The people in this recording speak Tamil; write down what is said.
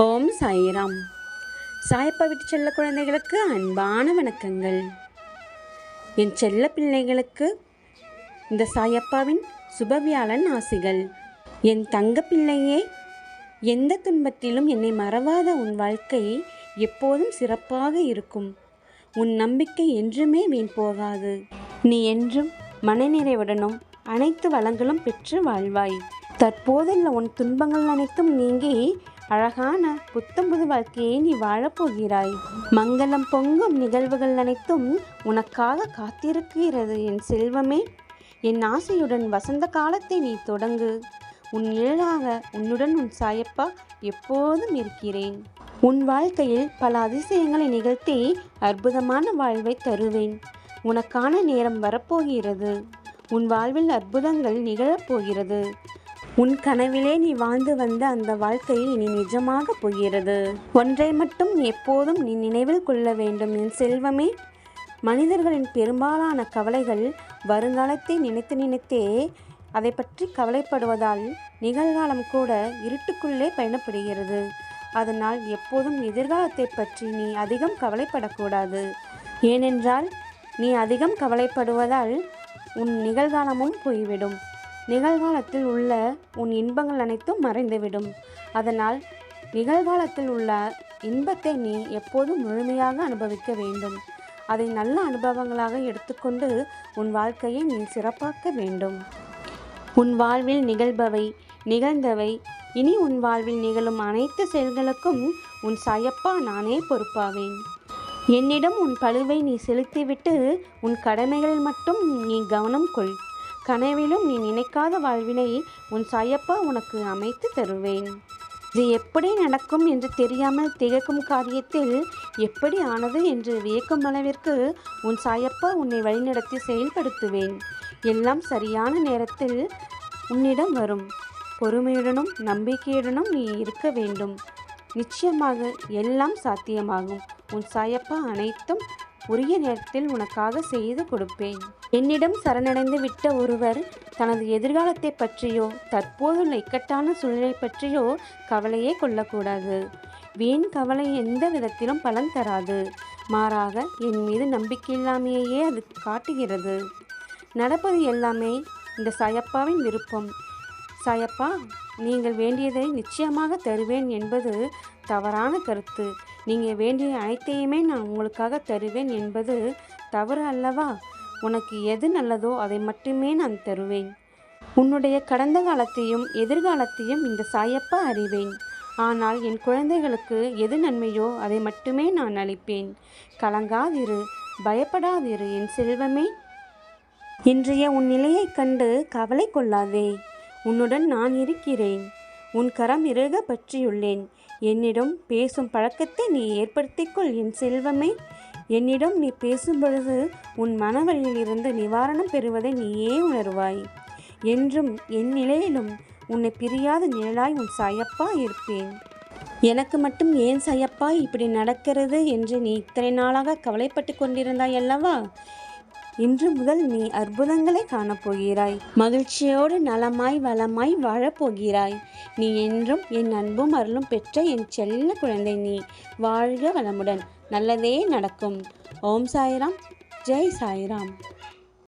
ஓம் சாய்ராம். சாயப்பா விட்டு செல்ல குழந்தைகளுக்கு அன்பான வணக்கங்கள். என் செல்ல பிள்ளைகளுக்கு இந்த சாயப்பாவின் சுபவியாழன் ஆசிகள். என் தங்க பிள்ளையே, எந்த துன்பத்திலும் என்னை மறவாத உன் வாழ்க்கை எப்போதும் சிறப்பாக இருக்கும். உன் நம்பிக்கை என்றுமே வீண் போகாது. நீ என்றும் மனநிறைவுடனும் அனைத்து வளங்களும் பெற்று வாழ்வாய். தற்போதுள்ள உன் துன்பங்கள் அனைத்தும் நீங்கி அழகான புத்தம்புது வாழ்க்கையை நீ வாழப்போகிறாய். மங்களம் பொங்கும் நிகழ்வுகள் அனைத்தும் உனக்காக காத்திருக்கிறது என் செல்வமே. என் ஆசையுடன் வசந்த காலத்தை நீ தொடங்கு. உன் நிழலாக உன்னுடன் உன் சாயப்பா எப்போதும் இருக்கிறேன். உன் வாழ்க்கையில் பல அதிசயங்களை நிகழ்த்தி அற்புதமான வாழ்வை தருவேன். உனக்கான நேரம் வரப்போகிறது. உன் வாழ்வில் அற்புதங்கள் நிகழப்போகிறது. உன் கனவிலே நீ வாழ்ந்து வந்த அந்த வாழ்க்கை இனி நிஜமாக போகிறது. ஒன்றை மட்டும் எப்போதும் நீ நினைவில் கொள்ள வேண்டும் என் செல்வமே. மனிதர்களின் பெரும்பாலான கவலைகள் வருங்காலத்தை நினைத்து நினைத்தே அதை பற்றி கவலைப்படுவதால் நிகழ்காலம் கூட இருட்டுக்குள்ளே பயணப்படுகிறது. அதனால் எப்போதும் எதிர்காலத்தை பற்றி நீ அதிகம் கவலைப்படக்கூடாது. ஏனென்றால் நீ அதிகம் கவலைப்படுவதால் உன் நிகழ்காலமும் போய்விடும். நிகழ்காலத்தில் உள்ள உன் இன்பங்கள் அனைத்தும் மறைந்துவிடும். அதனால் நிகழ்காலத்தில் உள்ள இன்பத்தை நீ எப்போதும் முழுமையாக அனுபவிக்க வேண்டும். அதை நல்ல அனுபவங்களாக எடுத்துக்கொண்டு உன் வாழ்க்கையை நீ சிறப்பாக்க வேண்டும். உன் வாழ்வில் நிகழ்பவை நிகழ்ந்தவை இனி உன் வாழ்வில் நிகழும் அனைத்து செயல்களுக்கும் உன் சாயப்பா நானே பொறுப்பாவேன். என்னிடம் உன் பளுவை நீ செலுத்திவிட்டு உன் கடமைகளில் மட்டும் நீ கவனம் கொள். கனவிலும் நீ நினைக்காத வாழ்வினை உன் சாயப்பா உனக்கு அமைத்து தருவேன். இது எப்படி நடக்கும் என்று தெரியாமல் திகைக்கும் காரியத்தில் எப்படி ஆனது என்று வியக்கும் அளவிற்கு உன் சாயப்பா உன்னை வழிநடத்தி செயல்படுத்துவேன். எல்லாம் சரியான நேரத்தில் உன்னிடம் வரும். பொறுமையுடனும் நம்பிக்கையுடனும் நீ இருக்க வேண்டும். நிச்சயமாக எல்லாம் சாத்தியமாகும். உன் சாயப்பா அனைத்தும் உரிய நேரத்தில் உனக்காக செய்து கொடுப்பேன். என்னிடம் சரணடைந்து விட்ட ஒருவர் தனது எதிர்காலத்தை பற்றியோ தற்போதுள்ள இக்கட்டான சூழ்நிலை பற்றியோ கவலையே கொள்ளக்கூடாது. வீண் கவலை எந்த விதத்திலும் பலன் தராது. மாறாக என் மீது நம்பிக்கையில்லாமையே அது காட்டுகிறது. நடப்பது எல்லாமே இந்த சாயப்பாவின் விருப்பம். சாயப்பா, நீங்கள் வேண்டியதை நிச்சயமாக தருவேன் என்பது தவறான கருத்து. நீங்கள் வேண்டிய அனைத்தையுமே நான் உங்களுக்காக தருவேன் என்பது தவறு அல்லவா? உனக்கு எது நல்லதோ அதை மட்டுமே நான் தருவேன். உன்னுடைய கடந்த காலத்தையும் எதிர்காலத்தையும் இந்த சாயப்பா அறிவேன். ஆனால் என் குழந்தைகளுக்கு எது நன்மையோ அதை மட்டுமே நான் அளிப்பேன். கலங்காதிரு, பயப்படாதிரு என் செல்வமே. இன்றைய உன் நிலையை கண்டு கவலை கொள்ளாதே. உன்னுடன் நான் இருக்கிறேன். உன் கரம் இறுக பற்றியுள்ளேன். என்னிடம் பேசும் பழக்கத்தை நீ ஏற்படுத்திக்கொள் என் செல்வமே. என்னிடம் நீ பேசும் பொழுது உன் மனவழியிலிருந்து நிவாரணம் பெறுவதை நீயே உணர்வாய். என்றும் என் நிலையிலும் உன்னை பிரியாத நிழலாய் உன் சாயப்பா இருப்பேன். எனக்கு மட்டும் ஏன் சாயப்பா இப்படி நடக்கிறது என்று நீ இத்தனை நாளாக கவலைப்பட்டு கொண்டிருந்தாய் அல்லவா? இன்று முதல் நீ அற்புதங்களை காணப்போகிறாய். மகிழ்ச்சியோடு நலமாய் வளமாய் வாழப்போகிறாய். நீ என்றும் என் அன்பும் அருளும் பெற்ற என் செல்ல குழந்தை. நீ வாழ்க வளமுடன். நல்லதே நடக்கும். ஓம் சாய்ராம். ஜெய் சாய்ராம்.